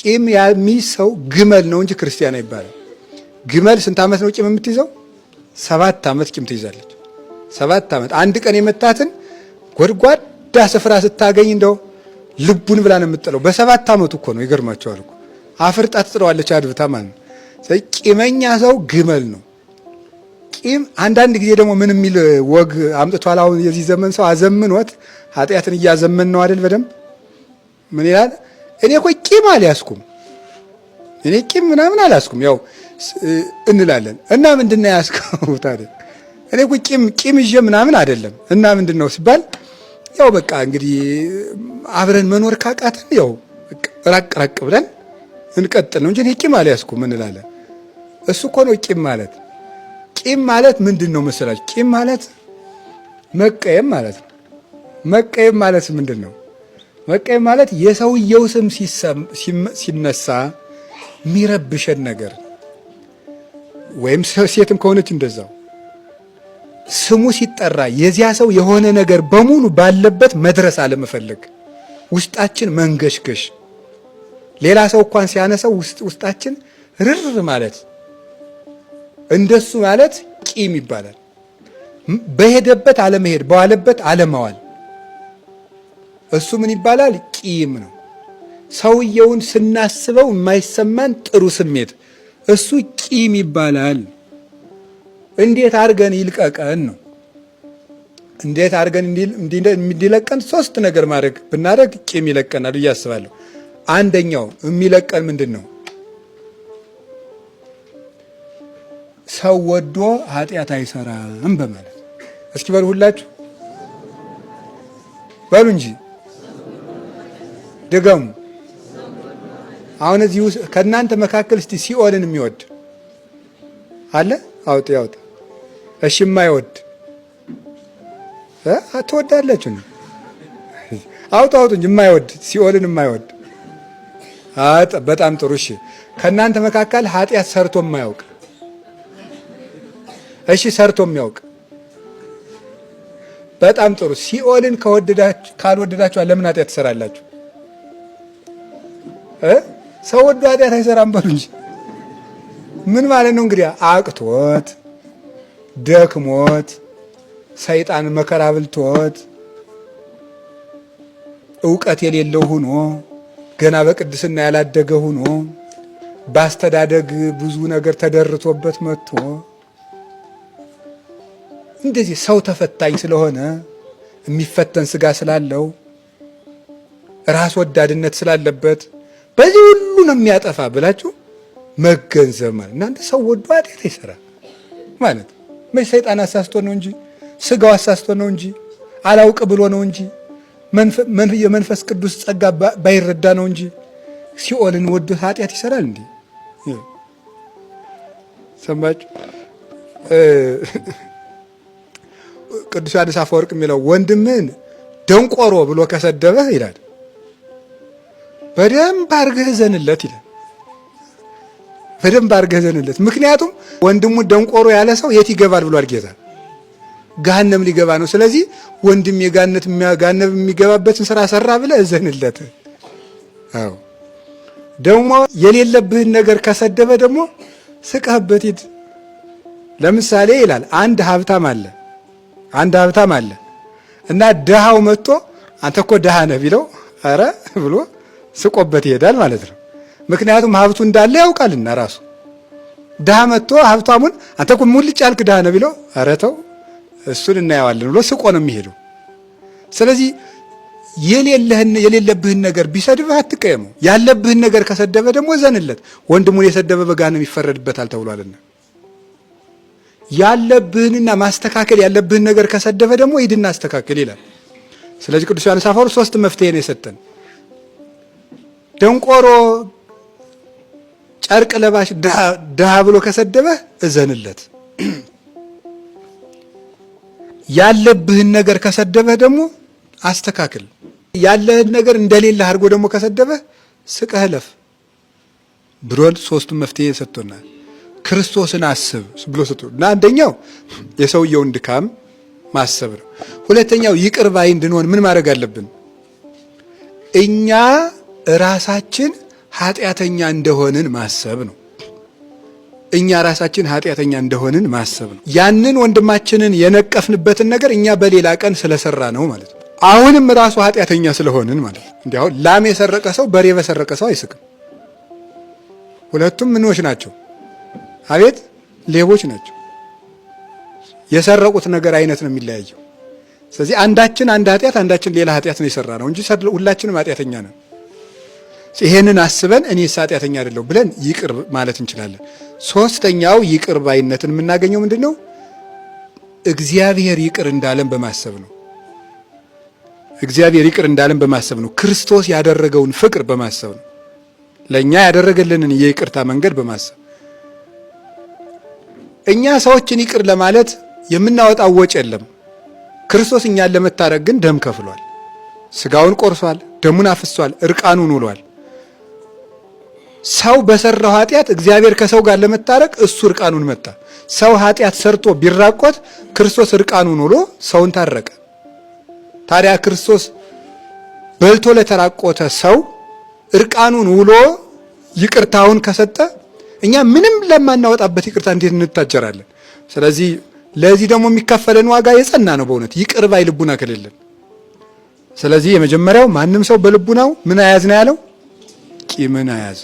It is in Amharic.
ቂም የሚይዘው ግመል ነው እንጂ ክርስቲያን አይባልም። ግመል ስንት ዓመት ነው ቂም የምትይዘው? 7 ዓመት ቂም ትይዛለች። 7 ዓመት አንድ ቀን የመታትን ጎድጓዳ ስፍራ ስታገኝ እንደው ልቡን ብላ ነው የምትጥለው። በ7 ዓመቱ እኮ ነው። ይገርማቸዋል እኮ አፍርጣ ትጥለዋለች አድብታ ማለት ነው። ቂመኛ ሰው ግመል ነው። ቂም አንዳንድ ጊዜ ደግሞ ምን የሚል ወግ አምጥቷል። አሁን የዚህ ዘመን ሰው አዘምኖት ኃጢአትን እያዘመን ነው አይደል? በደንብ ምን ይላል? እኔ እኮ ቂም አልያዝኩም፣ እኔ ቂም ምናምን አልያዝኩም ያው እንላለን። እና ምንድነው ያዝከው ታዲያ? እኔ እኮ ቂም ይዤ ምናምን አይደለም። እና ምንድነው ሲባል ያው በቃ እንግዲህ አብረን መኖር ካቃተን ያው ራቅ ብለን እንቀጥል ነው እንጂ እኔ ቂም አልያዝኩም እንላለን። እሱ እኮ ነው ቂም ማለት። ቂም ማለት ምንድነው መሰላችሁ? ቂም ማለት መቀየም ማለት ነው። መቀየም ማለት ምንድነው? መቀየም ማለት የሰውየው ስም ሲነሳ የሚረብሸን ነገር ወይም ሴትም ከሆነች እንደዛው ስሙ ሲጠራ የዚያ ሰው የሆነ ነገር በሙሉ ባለበት መድረስ አለመፈለግ፣ ውስጣችን መንገሽገሽ፣ ሌላ ሰው እንኳን ሲያነሳው ውስጣችን ርር ማለት፣ እንደሱ ማለት ቂም ይባላል። በሄደበት አለመሄድ፣ በዋለበት አለማዋል፣ እሱ ምን ይባላል? ቂም ነው። ሰውየውን ስናስበው የማይሰማን ጥሩ ስሜት እሱ ቂም ይባላል። እንዴት አድርገን ይልቀቀን ነው። እንዴት አድርገን እንዲለቀን 3 ነገር ማድረግ ብናደርግ ቂም ይለቀናል ብዬ አስባለሁ። አንደኛው የሚለቀን ምንድን ነው? ሰው ወዶ ኃጢአት አይሰራም በማለት እስኪ በሉ ሁላችሁ በሉ እንጂ ደገሙ። አሁን እዚህ ውስጥ ከእናንተ መካከል እስቲ ሲኦልን የሚወድ አለ? አውጥ ያውጥ። እሺ የማይወድ ትወዳላችሁ? አውጡ እንጂ የማይወድ ሲኦልን የማይወድ በጣም ጥሩ። እሺ ከእናንተ መካከል ኃጢአት ሰርቶ የማያውቅ? እሺ ሰርቶ የሚያውቅ? በጣም ጥሩ። ሲኦልን ካልወደዳችሁ ለምን ኃጢአት ትሰራላችሁ? ሰው ወዶ ኃጢአት አይሰራም በሉ እንጂ ምን ማለት ነው? እንግዲህ አቅቶት ደክሞት ሰይጣን መከራ ብልቶት ዕውቀት የሌለው ሆኖ ገና በቅድስና ያላደገ ሆኖ ባስተዳደግ ብዙ ነገር ተደርቶበት መጥቶ እንደዚህ ሰው ተፈታኝ ስለሆነ የሚፈተን ስጋ ስላለው ራስ ወዳድነት ስላለበት በዚህ ሁሉ ነው የሚያጠፋ ብላችሁ መገንዘብ ማለት እናንተ ሰው ወዶ ኃጢአት አይሰራ ማለት መቼ ሰይጣን አሳስቶ ነው እንጂ ስጋው አሳስቶ ነው እንጂ አላውቅ ብሎ ነው እንጂ የመንፈስ ቅዱስ ጸጋ ባይረዳ ነው እንጂ ሲኦልን ወዶ ኃጢአት ይሰራል እንዴ? ሰማችሁ? ቅዱስ ዮሐንስ አፈወርቅ የሚለው ወንድምህን ደንቆሮ ብሎ ከሰደበህ ይላል በደንብ አድርገህ ዘንለት ይላል። በደንብ አድርገህ ዘንለት። ምክንያቱም ወንድሙ ደንቆሮ ያለ ሰው የት ይገባል ብሏል ጌታ? ገሃነም ሊገባ ነው። ስለዚህ ወንድም ገሃነም የሚገባበትን ስራ ሰራ ብለህ እዘንለት። አዎ ደግሞ የሌለብህን ነገር ከሰደበ ደግሞ ስቀህበት ሂድ። ለምሳሌ ይላል አንድ ሀብታም አለ እና ድሃው መጥቶ አንተ እኮ ድሃ ነህ ቢለው ኧረ ብሎ ስቆበት ይሄዳል ማለት ነው። ምክንያቱም ሀብቱ እንዳለ ያውቃልና ራሱ። ድሃ መጥቶ ሀብታሙን አንተ እኮ ሙልጭ ያልክ ድሃ ነህ ቢለው ኧረ ተው እሱን እናየዋለን ብሎ ስቆ ነው የሚሄደው። ስለዚህ የሌለብህን ነገር ቢሰድብህ አትቀየመው። ያለብህን ነገር ከሰደበ ደግሞ ዘንለት። ወንድሙን የሰደበ በገሃነም ይፈረድበታል ተብሏልና ያለብህንና ማስተካከል ያለብህን ነገር ከሰደበ ደግሞ ሂድና አስተካክል ይላል። ስለዚህ ቅዱስ ዮሐንስ አፈወርቅ 3 መፍትሄ ነው የሰጠን። ደንቆሮ ጨርቅ ለባሽ ድሃ ብሎ ከሰደበህ እዘንለት። ያለብህን ነገር ከሰደበህ ደግሞ አስተካክል። ያለህን ነገር እንደሌለ አድርጎ ደግሞ ከሰደበህ ስቀህ ለፍ ብሎ 3 መፍትሄ ሰጥቶናል። ክርስቶስን አስብ ብሎ ሰጥቶና አንደኛው የሰውየውን ድካም ማሰብ ነው። ሁለተኛው ይቅር ባይ እንድንሆን ምን ማድረግ አለብን? እኛ ራሳችን ኃጢአተኛ እንደሆንን ማሰብ ነው። እኛ ራሳችን ኃጢአተኛ እንደሆንን ማሰብ ነው። ያንን ወንድማችንን የነቀፍንበትን ነገር እኛ በሌላ ቀን ስለሰራ ነው ማለት ነው። አሁንም ራሱ ኃጢአተኛ ስለሆንን ማለት ነው። እንዲያው ላም የሰረቀ ሰው በሬ በሰረቀ ሰው አይስቅም። ሁለቱም ምኖች ናቸው? አቤት ሌቦች ናቸው። የሰረቁት ነገር አይነት ነው የሚለያየው። ስለዚህ አንዳችን አንድ ኃጢአት አንዳችን ሌላ ኃጢአት ነው የሰራ ነው እንጂ ሁላችንም ኃጢአተኛ ነን። ይሄንን አስበን እኔስ ኃጢአተኛ አይደለሁ ብለን ይቅር ማለት እንችላለን። ሶስተኛው ይቅር ባይነትን የምናገኘው ምንድነው? እግዚአብሔር ይቅር እንዳለን በማሰብ ነው። እግዚአብሔር ይቅር እንዳለን በማሰብ ነው። ክርስቶስ ያደረገውን ፍቅር በማሰብ ነው። ለኛ ያደረገልንን የይቅርታ መንገድ በማሰብ እኛ ሰዎችን ይቅር ለማለት የምናወጣው ወጭ የለም። ክርስቶስ እኛን ለመታረቅ ግን ደም ከፍሏል። ስጋውን ቆርሷል፣ ደሙን አፍሷል፣ እርቃኑን ውሏል። ሰው በሰራው ኃጢአት እግዚአብሔር ከሰው ጋር ለመታረቅ እሱ እርቃኑን መጣ። ሰው ኃጢአት ሰርቶ ቢራቆት ክርስቶስ እርቃኑን ውሎ ሰውን ታረቀ። ታዲያ ክርስቶስ በልቶ ለተራቆተ ሰው እርቃኑን ውሎ ይቅርታውን ከሰጠ እኛ ምንም ለማናወጣበት ይቅርታ እንዴት እንታጀራለን? ስለዚህ ለዚህ ደግሞ የሚከፈለን ዋጋ የጸና ነው በእውነት ይቅር ባይ ልቡና ከሌለን። ስለዚህ የመጀመሪያው ማንም ሰው በልቡናው ምን አያዝ ነው ያለው? ቂምን አያዝ።